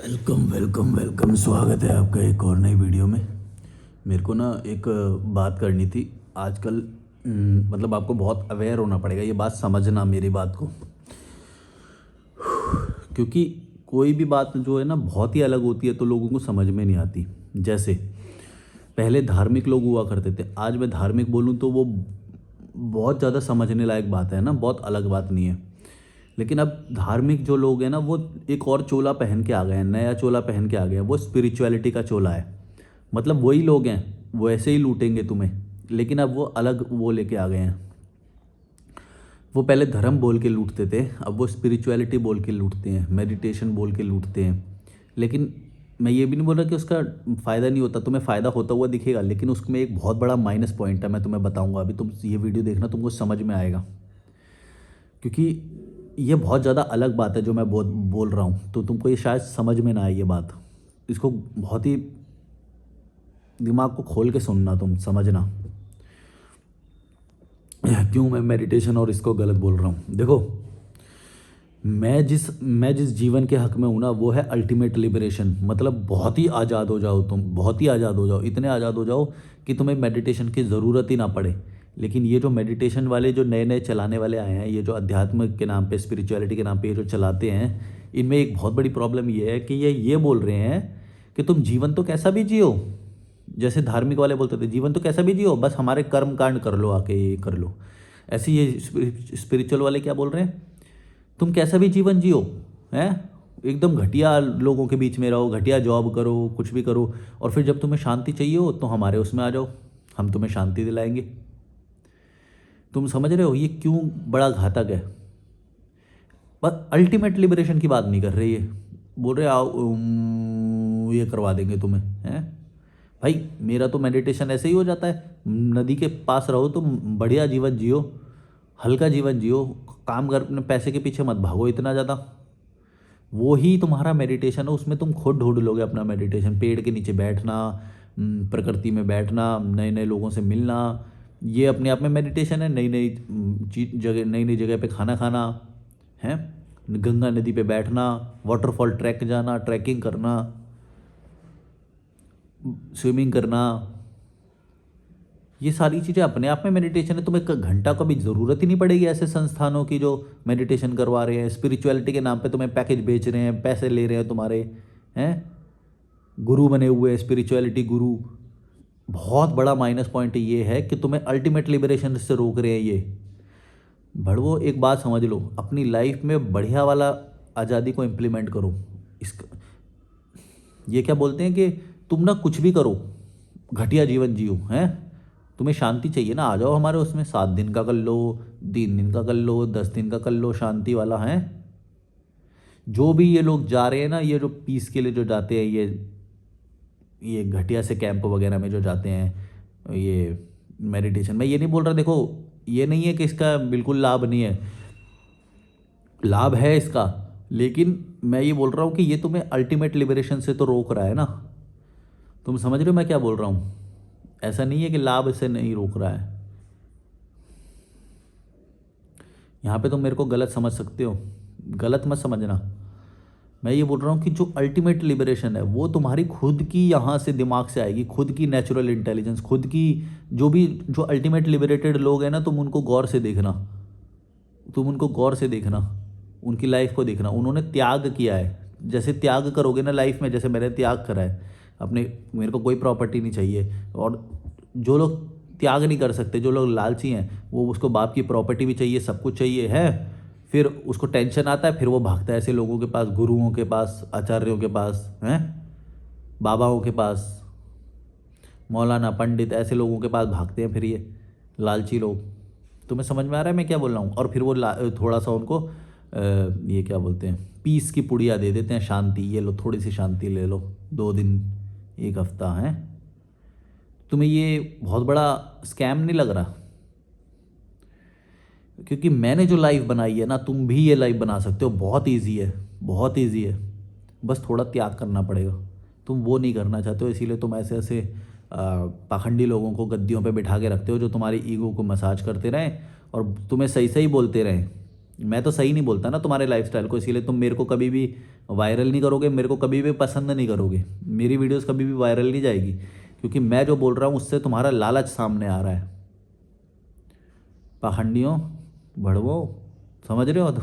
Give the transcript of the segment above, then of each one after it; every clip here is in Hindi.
वेलकम वेलकम वेलकम, स्वागत है आपका एक और नई वीडियो में। मेरे को ना एक बात करनी थी आजकल। मतलब आपको बहुत अवेयर होना पड़ेगा, ये बात समझना मेरी बात को। क्योंकि कोई भी बात जो है ना बहुत ही अलग होती है तो लोगों को समझ में नहीं आती। जैसे पहले धार्मिक लोग हुआ करते थे, आज मैं धार्मिक बोलूँ तो वो बहुत ज़्यादा समझने लायक बात है ना, बहुत अलग बात नहीं है। लेकिन अब धार्मिक जो लोग हैं ना वो एक और चोला पहन के आ गए हैं, नया चोला पहन के आ गए हैं, वो स्पिरिचुअलिटी का चोला है। मतलब वही लोग हैं, वो ऐसे ही लूटेंगे तुम्हें, लेकिन अब वो अलग वो लेके आ गए हैं। वो पहले धर्म बोल के लूटते थे, अब वो स्पिरिचुअलिटी बोल के लूटते हैं, मेडिटेशन बोल के लूटते हैं। लेकिन मैं ये भी नहीं बोल रहा कि उसका फ़ायदा नहीं होता, तुम्हें फ़ायदा होता हुआ दिखेगा, लेकिन उसमें एक बहुत बड़ा माइनस पॉइंट है। मैं तुम्हें बताऊंगा, अभी तुम ये वीडियो देखना, तुमको समझ में आएगा। क्योंकि ये बहुत ज़्यादा अलग बात है जो मैं बहुत बोल रहा हूँ, तो तुमको ये शायद समझ में ना आए ये बात। इसको बहुत ही दिमाग को खोल के सुनना, तुम समझना क्यों मैं मेडिटेशन और इसको गलत बोल रहा हूँ। देखो, मैं जिस जीवन के हक में हूँ ना वो है अल्टीमेट लिबरेशन। मतलब बहुत ही आज़ाद हो जाओ, तुम बहुत ही आज़ाद हो जाओ, इतने आज़ाद हो जाओ कि तुम्हें मेडिटेशन की ज़रूरत ही ना पड़े। लेकिन ये जो मेडिटेशन वाले जो नए नए चलाने वाले आए हैं, ये जो अध्यात्म के नाम पे, स्पिरिचुअलिटी के नाम पे ये जो चलाते हैं, इनमें एक बहुत बड़ी प्रॉब्लम ये है कि ये बोल रहे हैं कि तुम जीवन तो कैसा भी जियो। जैसे धार्मिक वाले बोलते थे जीवन तो कैसा भी जियो, बस हमारे कर्म कांड कर लो, आके ये कर लो। ऐसे ये स्पिरिचुअल वाले क्या बोल रहे हैं, तुम कैसा भी जीवन जियो, हैं, एकदम घटिया लोगों के बीच में रहो, घटिया जॉब करो, कुछ भी करो, और फिर जब तुम्हें शांति चाहिए हो तो हमारे उसमें आ जाओ, हम तुम्हें शांति दिलाएंगे। तुम समझ रहे हो ये क्यों बड़ा घातक है। बस अल्टीमेट लिबरेशन की बात नहीं कर रही है, बोल रहे आओ ये करवा देंगे तुम्हें, हैं। भाई मेरा तो मेडिटेशन ऐसे ही हो जाता है, नदी के पास रहो तुम, बढ़िया जीवन जियो, हल्का जीवन जियो, काम कर, अपने पैसे के पीछे मत भागो इतना ज़्यादा। वो ही तुम्हारा मेडिटेशन है, उसमें तुम खुद ढूंढ लोगे अपना मेडिटेशन। पेड़ के नीचे बैठना, प्रकृति में बैठना, नए नए लोगों से मिलना, ये अपने आप में मेडिटेशन है। नई नई चीज जगह, नई नई जगह पे खाना खाना है, गंगा नदी पे बैठना, वाटरफॉल ट्रैक जाना, ट्रैकिंग करना, स्विमिंग करना, ये सारी चीज़ें अपने आप में मेडिटेशन है। तुम्हें घंटा का भी ज़रूरत ही नहीं पड़ेगी ऐसे संस्थानों की जो मेडिटेशन करवा रहे हैं, स्पिरिचुअलिटी के नाम पे तुम्हें पैकेज बेच रहे हैं, पैसे ले रहे हैं तुम्हारे, हैं, गुरु बने हुए हैं, स्पिरिचुअलिटी गुरु। बहुत बड़ा माइनस पॉइंट ये है कि तुम्हें अल्टीमेट लिबरेशन से रोक रहे हैं ये। भड़वो एक बात समझ लो, अपनी लाइफ में बढ़िया वाला आज़ादी को इम्प्लीमेंट करो। इसका ये क्या बोलते हैं कि तुम ना कुछ भी करो, घटिया जीवन जियो, हैं, तुम्हें शांति चाहिए ना, आ जाओ हमारे उसमें, 7 दिन का कर लो, 3 दिन का कर लो, 10 दिन का कर लो, शांति वाला है। जो भी ये लोग जा रहे हैं ना, ये जो पीस के लिए जो जाते हैं, ये घटिया से कैंप वगैरह में जो जाते हैं, ये मेडिटेशन, मैं ये नहीं बोल रहा, देखो ये नहीं है कि इसका बिल्कुल लाभ नहीं है, लाभ है इसका। लेकिन मैं ये बोल रहा हूँ कि ये तुम्हें अल्टीमेट लिबरेशन से तो रोक रहा है ना। तुम समझ रहे हो मैं क्या बोल रहा हूँ। ऐसा नहीं है कि लाभ इसे नहीं रोक रहा है। यहाँ पे तुम मेरे को गलत समझ सकते हो, गलत मत समझना। मैं ये बोल रहा हूँ कि जो अल्टीमेट लिबरेशन है वो तुम्हारी खुद की यहाँ से दिमाग से आएगी, खुद की नेचुरल इंटेलिजेंस, खुद की। जो अल्टीमेट लिबरेटेड लोग हैं ना, तुम उनको गौर से देखना, तुम उनको गौर से देखना, उनकी लाइफ को देखना, उन्होंने त्याग किया है। जैसे त्याग करोगे ना लाइफ में, जैसे मैंने त्याग करा है अपने, मेरे को कोई प्रॉपर्टी नहीं चाहिए। और जो लोग त्याग नहीं कर सकते, जो लोग लालची हैं, वो उसको बाप की प्रॉपर्टी भी चाहिए, सब कुछ चाहिए है, फिर उसको टेंशन आता है, फिर वो भागता है ऐसे लोगों के पास, गुरुओं के पास, आचार्यों के पास, हैं, बाबाओं के पास, मौलाना पंडित, ऐसे लोगों के पास भागते हैं फिर ये लालची लोग। तुम्हें समझ में आ रहा है मैं क्या बोल रहा हूँ। और फिर वो थोड़ा सा उनको ये क्या बोलते हैं, पीस की पुड़िया दे देते हैं, शांति, ये लो थोड़ी सी शांति ले लो, 2 दिन, एक हफ्ता है। तुम्हें ये बहुत बड़ा स्कैम नहीं लग रहा। क्योंकि मैंने जो लाइफ बनाई है ना, तुम भी ये लाइफ बना सकते हो, बहुत इजी है, बहुत इजी है। बस थोड़ा त्याग करना पड़ेगा। तुम वो नहीं करना चाहते हो, इसीलिए तुम ऐसे ऐसे पाखंडी लोगों को गद्दियों पे बिठा के रखते हो, जो तुम्हारी ईगो को मसाज करते रहें और तुम्हें सही सही बोलते रहें। मैं तो सही नहीं बोलता ना तुम्हारे लाइफस्टाइल को, इसीलिए तुम मेरे को कभी भी वायरल नहीं करोगे, मेरे को कभी भी पसंद नहीं करोगे, मेरी वीडियोस कभी भी वायरल नहीं जाएगी, क्योंकि मैं जो बोल रहा हूँ उससे तुम्हारा लालच सामने आ रहा है। पाखंडियों, भड़वो, समझ रहे हो तो।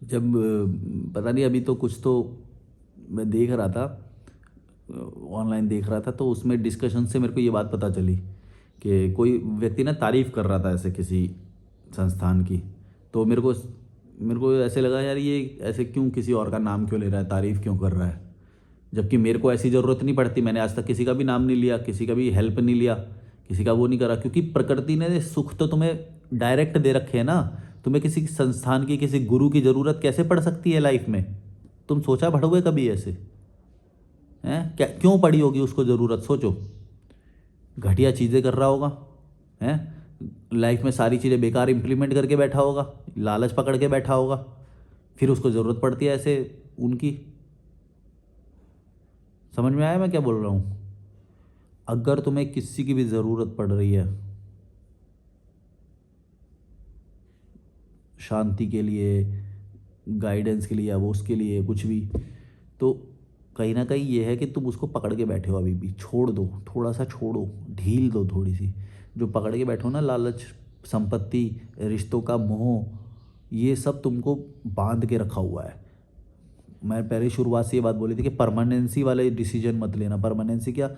जब पता नहीं, अभी तो कुछ तो मैं देख रहा था, ऑनलाइन देख रहा था, तो उसमें डिस्कशन से मेरे को ये बात पता चली कि कोई व्यक्ति ना तारीफ़ कर रहा था ऐसे किसी संस्थान की। तो मेरे को ऐसे लगा, यार ये ऐसे क्यों, किसी और का नाम क्यों ले रहा है, तारीफ़ क्यों कर रहा है, जबकि मेरे को ऐसी ज़रूरत नहीं पड़ती। मैंने आज तक किसी का भी नाम नहीं लिया, किसी का भी हेल्प नहीं लिया, किसी का वो नहीं करा, क्योंकि प्रकृति ने सुख तो तुम्हें डायरेक्ट दे रखे हैं ना। तुम्हें किसी संस्थान की, किसी गुरु की ज़रूरत कैसे पड़ सकती है लाइफ में? तुम सोचा भड़ोगे कभी ऐसे? हैं क्या, क्यों पड़ी होगी उसको ज़रूरत, सोचो। घटिया चीज़ें कर रहा होगा, हैं, लाइफ में सारी चीज़ें बेकार इंप्लीमेंट करके बैठा होगा, लालच पकड़ के बैठा होगा, फिर उसको ज़रूरत पड़ती है ऐसे उनकी। समझ में आया मैं क्या बोल रहा हूँ? अगर तुम्हें किसी की भी ज़रूरत पड़ रही है शांति के लिए, गाइडेंस के लिए, या वो उसके लिए कुछ भी, तो कहीं ना कहीं ये है कि तुम उसको पकड़ के बैठे हो, अभी भी छोड़ दो, थोड़ा सा छोड़ो, ढील दो थोड़ी सी। जो पकड़ के बैठो ना, लालच, संपत्ति, रिश्तों का मोह, ये सब तुमको बांध के रखा हुआ है। मैं पहले शुरुआत से ये बात बोली थी कि परमानेंसी वाले डिसीजन मत लेना। परमानेंसी क्या,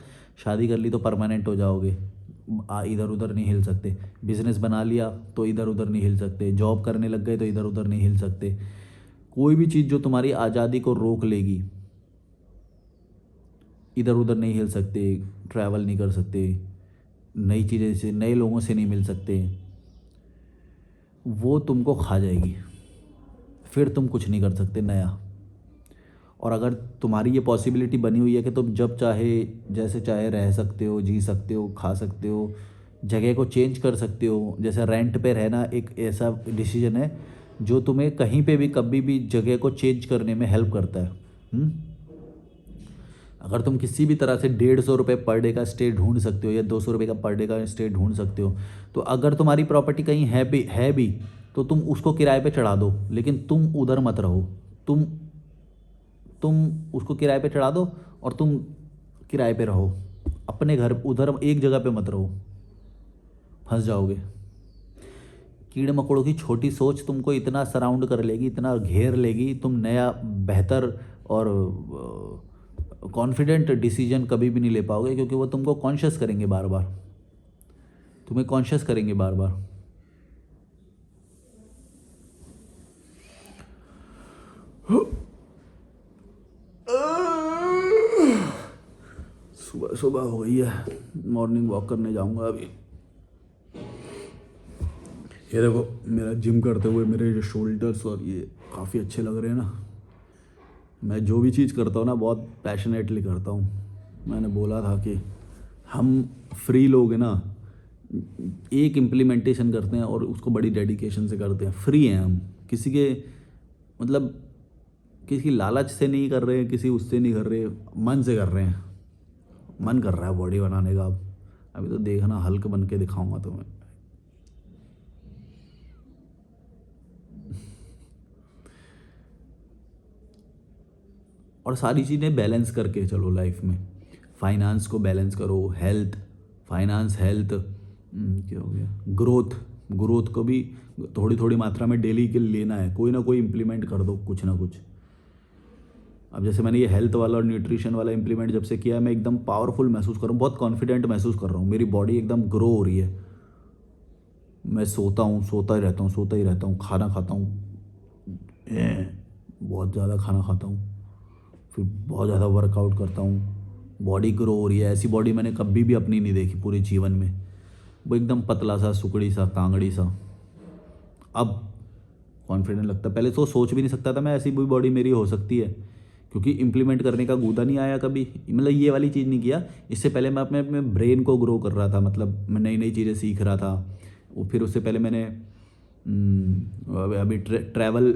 शादी कर ली तो परमानेंट हो जाओगे, इधर उधर नहीं हिल सकते। बिजनेस बना लिया तो इधर उधर नहीं हिल सकते। जॉब करने लग गए तो इधर उधर नहीं हिल सकते। कोई भी चीज़ जो तुम्हारी आज़ादी को रोक लेगी, इधर उधर नहीं हिल सकते, ट्रैवल नहीं कर सकते, नई चीज़ें से, नए लोगों से नहीं मिल सकते, वो तुमको खा जाएगी, फिर तुम कुछ नहीं कर सकते नया। और अगर तुम्हारी ये पॉसिबिलिटी बनी हुई है कि तुम जब चाहे, जैसे चाहे रह सकते हो, जी सकते हो, खा सकते हो, जगह को चेंज कर सकते हो, जैसे रेंट पे रहना एक ऐसा डिसीजन है जो तुम्हें कहीं पे भी कभी भी जगह को चेंज करने में हेल्प करता है। अगर तुम किसी भी तरह से 150 रुपये पर डे का स्टे ढूंढ सकते हो, या 200 रुपये का पर डे का स्टे ढूंढ सकते हो, तो अगर तुम्हारी प्रॉपर्टी कहीं है भी तो तुम उसको किराए पे चढ़ा दो, लेकिन तुम उधर मत रहो। तुम तुम उसको किराए पे चढ़ा दो और तुम किराए पे रहो, अपने घर उधर एक जगह पे मत रहो, फंस जाओगे। कीड़े मकोड़ों की छोटी सोच तुमको इतना सराउंड कर लेगी, इतना घेर लेगी, तुम नया, बेहतर और कॉन्फिडेंट डिसीजन कभी भी नहीं ले पाओगे, क्योंकि वो तुमको कॉन्शियस करेंगे बार बार, तुम्हें कॉन्शियस करेंगे बार बार। सुबह सुबह हो गई है, मॉर्निंग वॉक करने जाऊंगा अभी। ये देखो, मेरा जिम करते हुए मेरे जो शोल्डर्स और ये काफ़ी अच्छे लग रहे हैं ना। मैं जो भी चीज़ करता हूँ ना, बहुत पैशनेटली करता हूँ। मैंने बोला था कि हम फ्री लोग हैं ना, एक इम्प्लीमेंटेशन करते हैं और उसको बड़ी डेडिकेशन से करते हैं। फ्री हैं हम, किसी के मतलब किसी लालच से नहीं कर रहे हैं, किसी उससे नहीं कर रहे, मन से कर रहे हैं। मन कर रहा है बॉडी बनाने का। अभी तो देखना, हल्क बन के दिखाऊंगा तुम्हें। और सारी चीज़ें बैलेंस करके चलो लाइफ में। फाइनेंस को बैलेंस करो, हेल्थ, फाइनेंस, हेल्थ, क्या हो गया, ग्रोथ, ग्रोथ को भी थोड़ी थोड़ी मात्रा में डेली के लेना है, कोई ना कोई इम्प्लीमेंट कर दो, कुछ ना कुछ। अब जैसे मैंने ये हेल्थ वाला और न्यूट्रिशन वाला इम्प्लीमेंट जब से किया है, मैं एकदम पावरफुल महसूस कर रहा हूँ, बहुत कॉन्फिडेंट महसूस कर रहा हूँ। मेरी बॉडी एकदम ग्रो हो रही है। मैं सोता हूँ, सोता ही रहता हूँ, सोता ही रहता हूँ, खाना खाता हूँ, बहुत ज़्यादा खाना खाता हूँ, फिर बहुत ज़्यादा वर्कआउट करता हूँ, बॉडी ग्रो हो रही है। ऐसी बॉडी मैंने कभी भी अपनी नहीं देखी पूरे जीवन में। वो एकदम पतला सा, सुकड़ी सा, कांगड़ी सा। अब कॉन्फिडेंट लगता है। पहले तो सोच भी नहीं सकता था मैं ऐसी भी बॉडी मेरी हो सकती है, क्योंकि इम्प्लीमेंट करने का गूदा नहीं आया कभी। मतलब ये वाली चीज़ नहीं किया। इससे पहले मैं अपने अपने ब्रेन को ग्रो कर रहा था, मतलब मैं नई नई चीज़ें सीख रहा था। वो फिर उससे पहले मैंने अभी ट्रैवल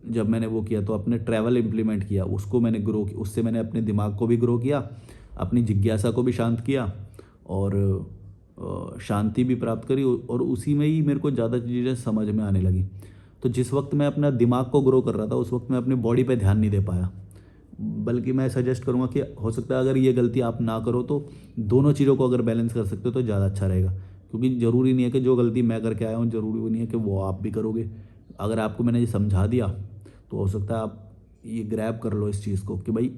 जब मैंने वो किया तो अपने ट्रैवल इम्प्लीमेंट किया, उसको मैंने ग्रो, उससे मैंने अपने दिमाग को भी ग्रो किया, अपनी जिज्ञासा को भी शांत किया और शांति भी प्राप्त करी और उसी में ही मेरे को ज़्यादा चीज़ें समझ में आने लगी। तो जिस वक्त मैं अपना दिमाग को ग्रो कर रहा था उस वक्त मैं अपनी बॉडी पे ध्यान नहीं दे पाया, बल्कि मैं सजेस्ट करूँगा कि हो सकता है अगर ये गलती आप ना करो तो दोनों चीज़ों को अगर बैलेंस कर सकते हो तो ज़्यादा अच्छा रहेगा। क्योंकि ज़रूरी नहीं है कि जो गलती मैं करके आया हूँ ज़रूरी वो नहीं है कि वो आप भी करोगे। अगर आपको मैंने ये समझा दिया तो हो सकता है आप ये ग्रैब कर लो इस चीज़ को कि भाई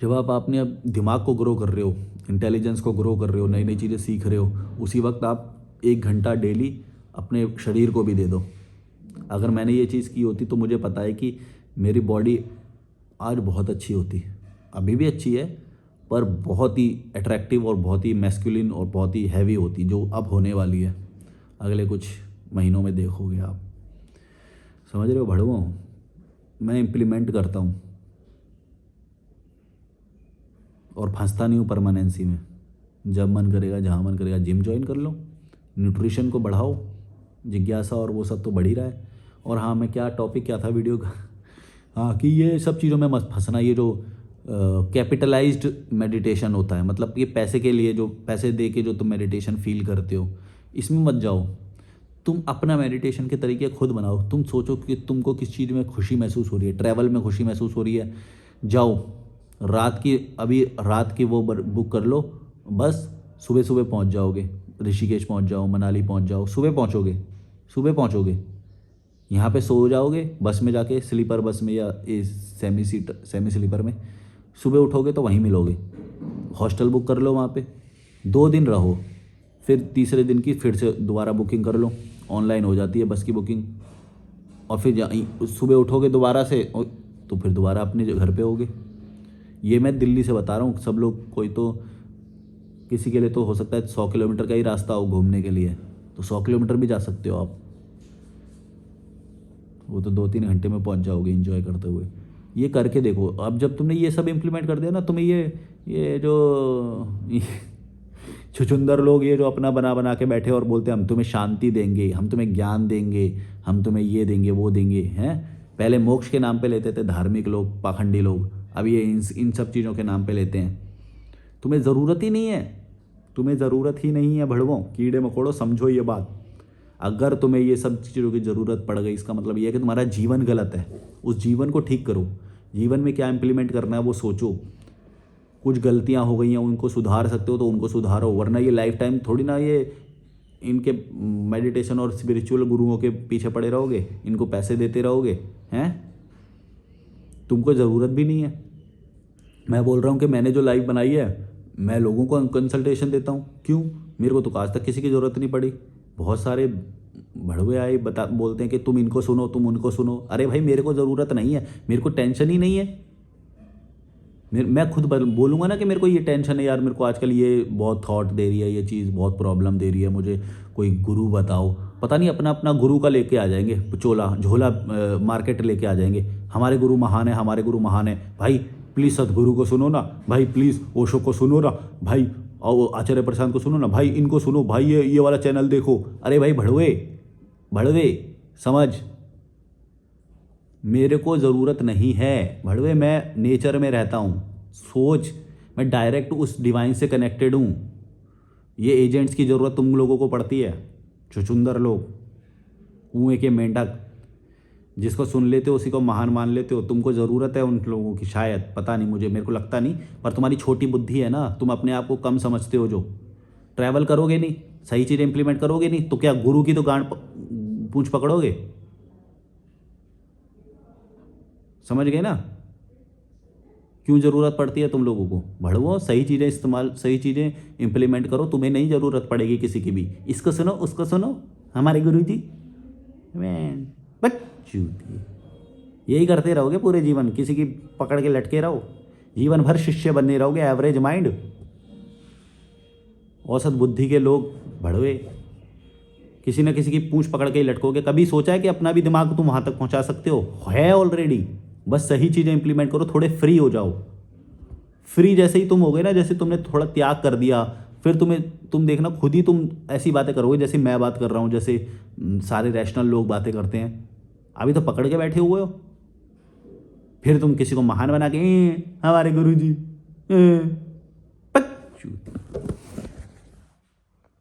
जब आप अपने दिमाग को ग्रो कर रहे हो, इंटेलिजेंस को ग्रो कर रहे हो, नई नई चीज़ें सीख रहे हो, उसी वक्त आप 1 घंटा डेली अपने शरीर को भी दे दो। अगर मैंने ये चीज़ की होती तो मुझे पता है कि मेरी बॉडी आज बहुत अच्छी होती, अभी भी अच्छी है पर बहुत ही अट्रैक्टिव और बहुत ही मैस्कुलिन और बहुत ही हैवी होती, जो अब होने वाली है अगले कुछ महीनों में देखोगे आप। समझ रहे हो भड़वों? मैं इम्प्लीमेंट करता हूँ और फंसता नहीं हूँ परमानेंसी में। जब मन करेगा जहाँ मन करेगा जिम ज्वाइन कर लो, न्यूट्रिशन को बढ़ाओ, जिज्ञासा और वो सब तो बढ़ ही रहा है। और हाँ, मैं क्या टॉपिक क्या था वीडियो का, हाँ कि ये सब चीज़ों में मत फंसना। ये जो कैपिटलाइज्ड मेडिटेशन होता है, मतलब ये पैसे के लिए, जो पैसे दे के जो तुम मेडिटेशन फील करते हो, इसमें मत जाओ। तुम अपना मेडिटेशन के तरीके खुद बनाओ। तुम सोचो कि तुमको किस चीज़ में खुशी महसूस हो रही है, ट्रैवल में खुशी महसूस हो रही है, जाओ अभी रात की वो बुक कर लो, बस सुबह सुबह पहुंच जाओगे, ऋषिकेश पहुंच जाओ, मनाली पहुंच जाओ, सुबह पहुंचोगे। यहाँ पे सो जाओगे बस में जाके, स्लीपर बस में या सेमी स्लीपर में, सुबह उठोगे तो वहीं मिलोगे। हॉस्टल बुक कर लो वहाँ पे, 2 दिन रहो, फिर तीसरे दिन की फिर से दोबारा बुकिंग कर लो, ऑनलाइन हो जाती है बस की बुकिंग। और फिर सुबह उठोगे दोबारा से तो फिर दोबारा अपने घर पे होगे। ये मैं दिल्ली से बता रहा हूँ। सब लोग, कोई तो किसी के लिए तो हो सकता है 100 किलोमीटर का ही रास्ता हो घूमने के लिए, तो 100 किलोमीटर भी जा सकते हो आप। वो तो 2-3 घंटे में पहुंच जाओगे एंजॉय करते हुए। ये करके देखो। अब जब तुमने ये सब इम्प्लीमेंट कर दिया ना, तुम्हें ये जो छुछुंदर लोग ये जो अपना बना बना के बैठे और बोलते हैं हम तुम्हें शांति देंगे, हम तुम्हें ज्ञान देंगे, हम तुम्हें ये देंगे वो देंगे, हैं? पहले मोक्ष के नाम पे लेते थे धार्मिक लोग, पाखंडी लोग, अब ये इन सब चीज़ों के नाम पे लेते हैं। तुम्हें ज़रूरत ही नहीं है, तुम्हें ज़रूरत ही नहीं है भड़वों, कीड़े मकोड़ों, समझो ये बात। अगर तुम्हें ये सब चीज़ों की ज़रूरत पड़ गई, इसका मतलब ये है कि तुम्हारा जीवन गलत है। उस जीवन को ठीक करो। जीवन में क्या इम्प्लीमेंट करना है वो सोचो। कुछ गलतियां हो गई हैं, उनको सुधार सकते हो तो उनको सुधारो, वरना ये लाइफ टाइम थोड़ी ना ये इनके मेडिटेशन और स्पिरिचुअल गुरुओं के पीछे पड़े रहोगे, इनको पैसे देते रहोगे, हैं? तुमको ज़रूरत भी नहीं है। मैं बोल रहा हूँ कि मैंने जो लाइफ बनाई है, मैं लोगों को कंसल्टेशन देता हूँ। क्यों? मेरे को तो आज तक किसी की ज़रूरत नहीं पड़ी। बहुत सारे भड़वे आए बोलते हैं कि तुम इनको सुनो, तुम उनको सुनो। अरे भाई, मेरे को ज़रूरत नहीं है, मेरे को टेंशन ही नहीं है। मैं खुद बोलूँगा ना कि मेरे को ये टेंशन है यार, मेरे को आजकल ये बहुत थॉट दे रही है, ये चीज़ बहुत प्रॉब्लम दे रही है मुझे, कोई गुरु बताओ। पता नहीं अपना अपना गुरु का लेके आ जाएंगे, झोला मार्केट लेके आ जाएंगे। हमारे गुरु महान है, हमारे गुरु महान है। भाई प्लीज़ सदगुरु को सुनो ना भाई, प्लीज़ ओशो को सुनो ना भाई, और आचार्य प्रशांत को सुनो ना भाई, इनको सुनो भाई, ये वाला चैनल देखो। अरे भाई भड़वे समझ, मेरे को ज़रूरत नहीं है भड़वे, मैं नेचर में रहता हूँ। सोच, मैं डायरेक्ट उस डिवाइन से कनेक्टेड हूँ। ये एजेंट्स की ज़रूरत तुम लोगों को पड़ती है, छुछुंदर लोग, कुएं के मेंढक, जिसको सुन लेते हो उसी को महान मान लेते हो। तुमको ज़रूरत है उन लोगों की, शायद, पता नहीं, मेरे को लगता नहीं, पर तुम्हारी छोटी बुद्धि है ना, तुम अपने आप को कम समझते हो। जो ट्रैवल करोगे नहीं, सही चीज़ें इंप्लीमेंट करोगे नहीं, तो क्या गुरु की तो पूंछ पकड़ोगे? समझ गए ना क्यों ज़रूरत पड़ती है तुम लोगों को? भड़वो, सही चीज़ें इंप्लीमेंट करो, तुम्हें नहीं ज़रूरत पड़ेगी किसी की भी। इसको सुनो, उसको सुनो, हमारे गुरुजी, बच्चू यही करते रहोगे पूरे जीवन, किसी की पकड़ के लटके रहो, जीवन भर शिष्य बनने रहोगे। एवरेज माइंड, औसत बुद्धि के लोग भड़वे, किसी न किसी की पूंछ पकड़ के ही लटकोगे। कभी सोचा है कि अपना भी दिमाग तुम वहाँ तक पहुँचा सकते हो? है ऑलरेडी। बस सही चीज़ें इंप्लीमेंट करो, थोड़े फ्री हो जाओ। फ्री जैसे ही तुम हो गए ना, जैसे तुमने थोड़ा त्याग कर दिया, फिर तुम देखना खुद ही तुम ऐसी बातें करोगे जैसे मैं बात कर रहा हूँ, जैसे सारे रैशनल लोग बातें करते हैं। अभी तो पकड़ के बैठे हुए हो, फिर तुम किसी को महान बना के हमारे गुरु जी पक